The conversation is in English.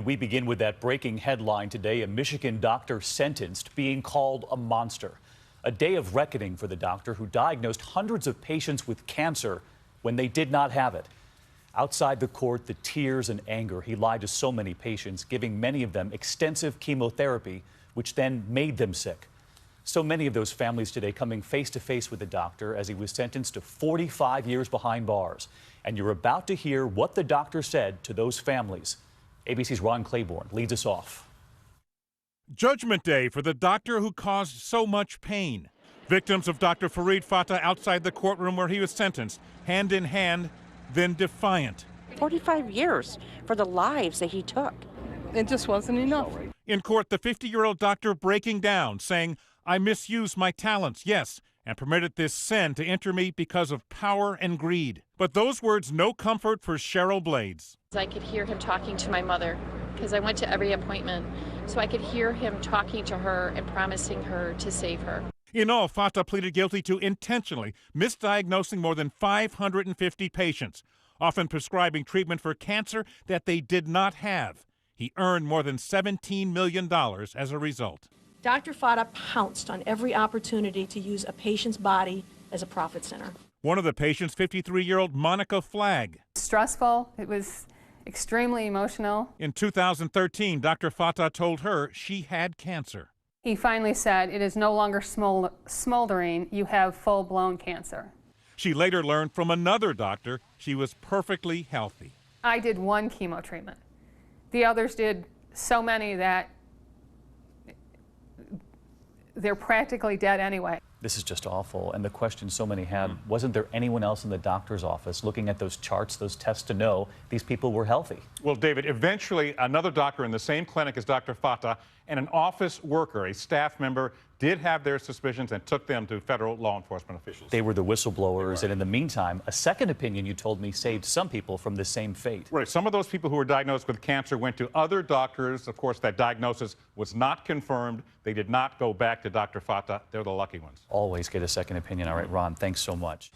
We begin with that breaking headline today. A Michigan doctor sentenced, being called a monster. A day of reckoning for the doctor who diagnosed hundreds of patients with cancer when they did not have it. Outside the court, the tears and anger. He lied to so many patients, giving many of them extensive chemotherapy, which then made them sick. So many of those families today coming face to face with the doctor as he was sentenced to 45 years behind bars. And you're about to hear what the doctor said to those families. ABC's Ron Claiborne leads us off. Judgment Day for the doctor who caused so much pain. Victims of Dr. Farid Fatah outside the courtroom where he was sentenced, hand in hand, then defiant. 45 years for the lives that he took. It just wasn't enough. In court, the 50-year-old doctor breaking down, saying, "I misused my talents, yes, and permitted this sin to enter me because of power and greed." But those words no comfort for Cheryl Blades. I could hear him talking to my mother because I went to every appointment, so I could hear him talking to her and promising her to save her. In all, Fatah pleaded guilty to intentionally misdiagnosing more than 550 patients, often prescribing treatment for cancer that they did not have. He earned more than $17 million as a result. Dr. Fatah pounced on every opportunity to use a patient's body as a profit center. One of the patients, 53-year-old Monica Flagg. Stressful. It was extremely emotional. In 2013, Dr. Fatah told her she had cancer. He finally said, "It is no longer smoldering. You have full-blown cancer." She later learned from another doctor she was perfectly healthy. I did one chemo treatment. The others did so many that they're practically dead anyway. This is just awful. And the question so many had, wasn't there anyone else in the doctor's office looking at those charts, those tests to know these people were healthy? Well, David, eventually another doctor in the same clinic as Dr. Fatah and an office worker, a staff member, did have their suspicions and took them to federal law enforcement officials. They were the whistleblowers, and in the meantime, a second opinion, you told me, saved some people from the same fate. Right. Some of those people who were diagnosed with cancer went to other doctors. Of course, that diagnosis was not confirmed. They did not go back to Dr. Fatah. They're the lucky ones. Always get a second opinion. All right, Ron, thanks so much.